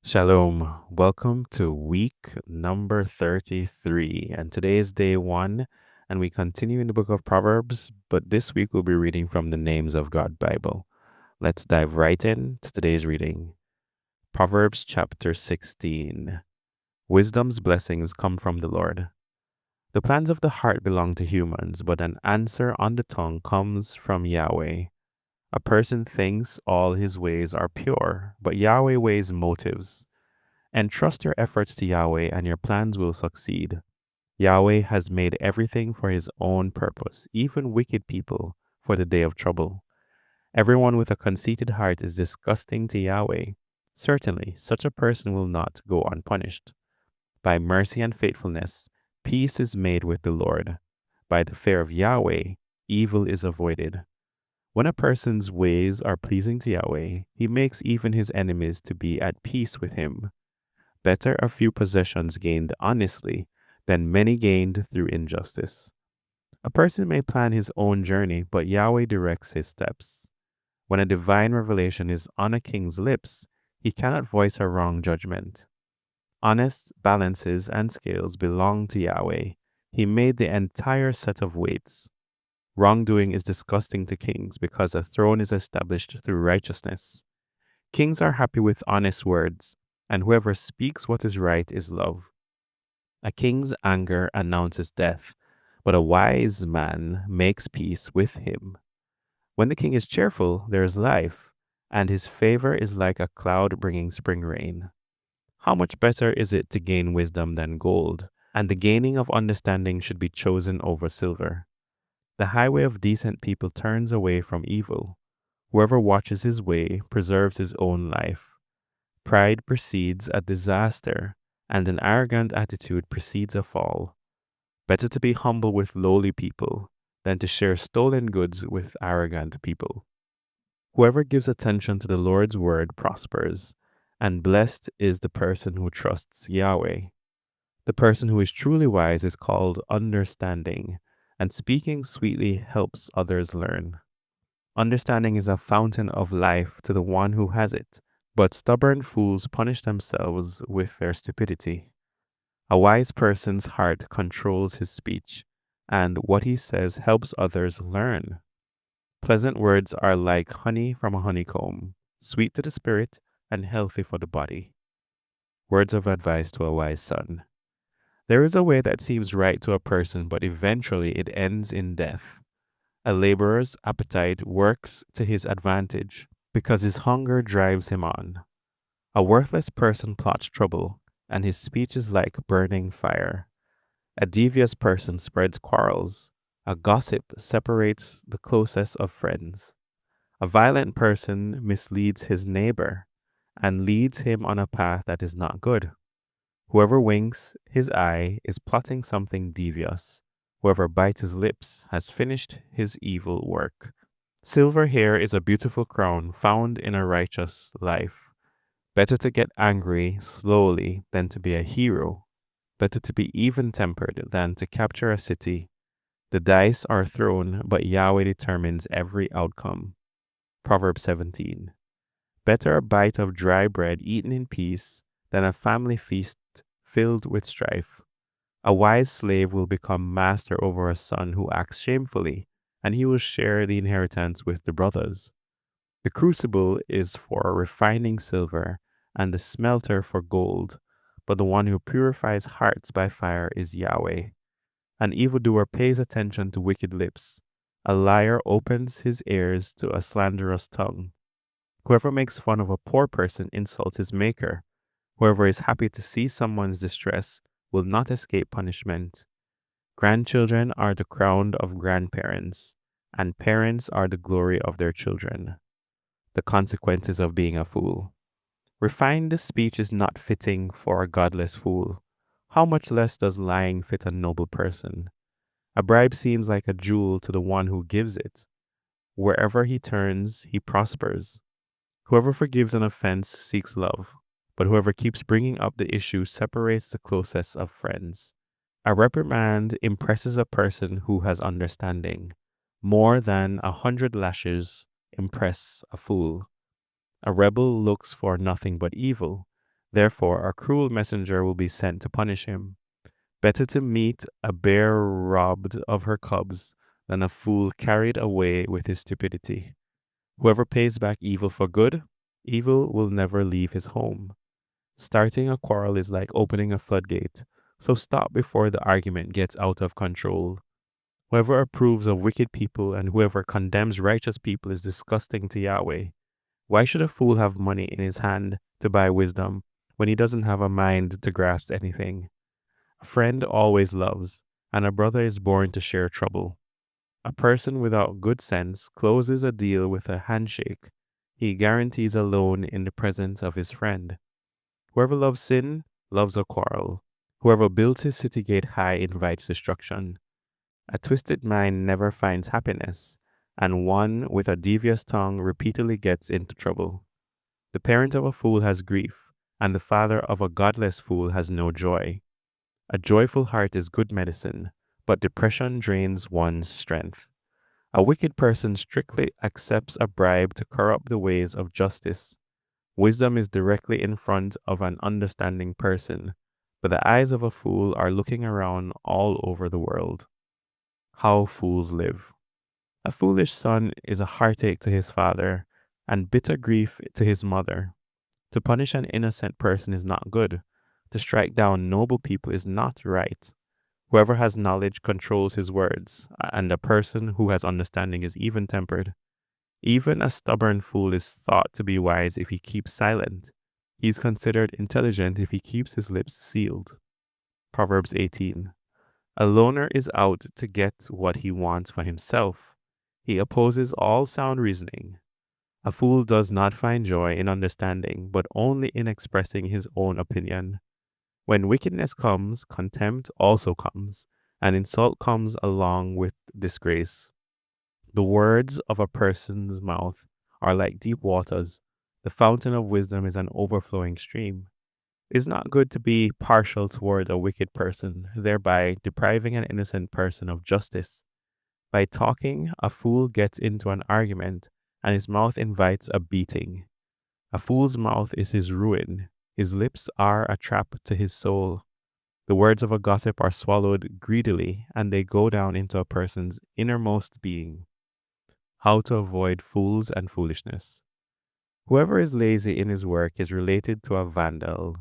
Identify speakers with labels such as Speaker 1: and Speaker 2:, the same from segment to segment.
Speaker 1: Shalom. Welcome to week number 33. And today is day one, and we continue in the book of Proverbs, but this week we'll be reading from the Names of God Bible. Let's dive right in to today's reading. Proverbs chapter 16. Wisdom's blessings come from the Lord. The plans of the heart belong to humans, but an answer on the tongue comes from Yahweh. A person thinks all his ways are pure, but Yahweh weighs motives. Entrust your efforts to Yahweh, and your plans will succeed. Yahweh has made everything for his own purpose, even wicked people for the day of trouble. Everyone with a conceited heart is disgusting to Yahweh. Certainly, such a person will not go unpunished. By mercy and faithfulness, peace is made with the Lord. By the fear of Yahweh, evil is avoided. When a person's ways are pleasing to Yahweh, he makes even his enemies to be at peace with him. Better a few possessions gained honestly than many gained through injustice. A person may plan his own journey, but Yahweh directs his steps. When a divine revelation is on a king's lips, he cannot voice a wrong judgment. Honest balances and scales belong to Yahweh. He made the entire set of weights. Wrongdoing is disgusting to kings because a throne is established through righteousness. Kings are happy with honest words, and whoever speaks what is right is love. A king's anger announces death, but a wise man makes peace with him. When the king is cheerful, there is life, and his favor is like a cloud bringing spring rain. How much better is it to gain wisdom than gold, and the gaining of understanding should be chosen over silver. The highway of decent people turns away from evil. Whoever watches his way preserves his own life. Pride precedes a disaster, and an arrogant attitude precedes a fall. Better to be humble with lowly people than to share stolen goods with arrogant people. Whoever gives attention to the Lord's word prospers, and blessed is the person who trusts Yahweh. The person who is truly wise is called understanding, and speaking sweetly helps others learn. Understanding is a fountain of life to the one who has it, but stubborn fools punish themselves with their stupidity. A wise person's heart controls his speech, and what he says helps others learn. Pleasant words are like honey from a honeycomb, sweet to the spirit and healthy for the body. Words of advice to a wise son. There is a way that seems right to a person, but eventually it ends in death. A laborer's appetite works to his advantage because his hunger drives him on. A worthless person plots trouble, and his speech is like burning fire. A devious person spreads quarrels. A gossip separates the closest of friends. A violent person misleads his neighbor and leads him on a path that is not good. Whoever winks his eye is plotting something devious. Whoever bites his lips has finished his evil work. Silver hair is a beautiful crown found in a righteous life. Better to get angry slowly than to be a hero. Better to be even-tempered than to capture a city. The dice are thrown, but Yahweh determines every outcome. Proverbs 17. Better a bite of dry bread eaten in peace than a family feast filled with strife. A wise slave will become master over a son who acts shamefully, and he will share the inheritance with the brothers. The crucible is for refining silver, and the smelter for gold, but the one who purifies hearts by fire is Yahweh. An evildoer pays attention to wicked lips. A liar opens his ears to a slanderous tongue. Whoever makes fun of a poor person insults his maker. Whoever is happy to see someone's distress will not escape punishment. Grandchildren are the crown of grandparents, and parents are the glory of their children. The consequences of being a fool. Refined speech is not fitting for a godless fool. How much less does lying fit a noble person? A bribe seems like a jewel to the one who gives it. Wherever he turns, he prospers. Whoever forgives an offense seeks love, but whoever keeps bringing up the issue separates the closest of friends. A reprimand impresses a person who has understanding. More than 100 lashes impress a fool. A rebel looks for nothing but evil. Therefore, a cruel messenger will be sent to punish him. Better to meet a bear robbed of her cubs than a fool carried away with his stupidity. Whoever pays back evil for good, evil will never leave his home. Starting a quarrel is like opening a floodgate, so stop before the argument gets out of control. Whoever approves of wicked people and whoever condemns righteous people is disgusting to Yahweh. Why should a fool have money in his hand to buy wisdom when he doesn't have a mind to grasp anything? A friend always loves, and a brother is born to share trouble. A person without good sense closes a deal with a handshake. He guarantees a loan in the presence of his friend. Whoever loves sin loves a quarrel. Whoever builds his city gate high invites destruction. A twisted mind never finds happiness, and one with a devious tongue repeatedly gets into trouble. The parent of a fool has grief, and the father of a godless fool has no joy. A joyful heart is good medicine, but depression drains one's strength. A wicked person strictly accepts a bribe to corrupt the ways of justice. Wisdom is directly in front of an understanding person, but the eyes of a fool are looking around all over the world. How fools live. A foolish son is a heartache to his father, and bitter grief to his mother. To punish an innocent person is not good. To strike down noble people is not right. Whoever has knowledge controls his words, and a person who has understanding is even tempered. Even a stubborn fool is thought to be wise if he keeps silent. He is considered intelligent if he keeps his lips sealed. Proverbs 18. A loner is out to get what he wants for himself. He opposes all sound reasoning. A fool does not find joy in understanding, but only in expressing his own opinion. When wickedness comes, contempt also comes, and insult comes along with disgrace. The words of a person's mouth are like deep waters. The fountain of wisdom is an overflowing stream. It is not good to be partial toward a wicked person, thereby depriving an innocent person of justice. By talking, a fool gets into an argument, and his mouth invites a beating. A fool's mouth is his ruin. His lips are a trap to his soul. The words of a gossip are swallowed greedily, and they go down into a person's innermost being. How to avoid fools and foolishness. Whoever is lazy in his work is related to a vandal.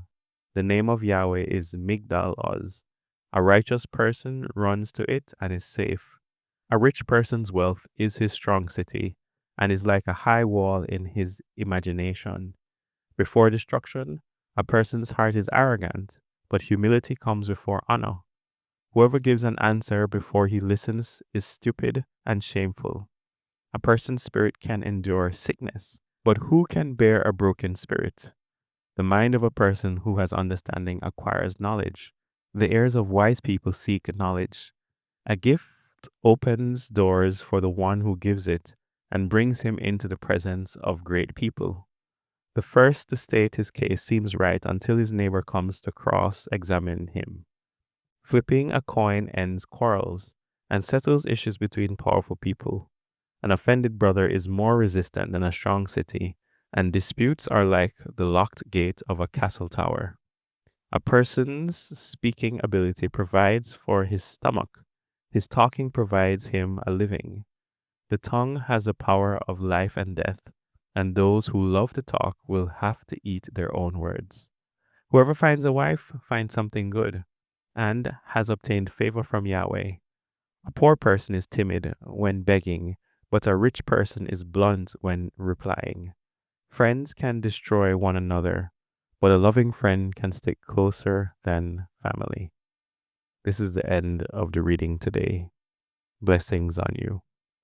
Speaker 1: The name of Yahweh is Migdal Oz. A righteous person runs to it and is safe. A rich person's wealth is his strong city, and is like a high wall in his imagination. Before destruction, a person's heart is arrogant, but humility comes before honor. Whoever gives an answer before he listens is stupid and shameful. A person's spirit can endure sickness, but who can bear a broken spirit? The mind of a person who has understanding acquires knowledge. The ears of wise people seek knowledge. A gift opens doors for the one who gives it and brings him into the presence of great people. The first to state his case seems right until his neighbor comes to cross-examine him. Flipping a coin ends quarrels and settles issues between powerful people. An offended brother is more resistant than a strong city, and disputes are like the locked gate of a castle tower. A person's speaking ability provides for his stomach. His talking provides him a living. The tongue has the power of life and death, and those who love to talk will have to eat their own words. Whoever finds a wife finds something good, and has obtained favor from Yahweh. A poor person is timid when begging, but a rich person is blunt when replying. Friends can destroy one another, but a loving friend can stick closer than family. This is the end of the reading today. Blessings on you.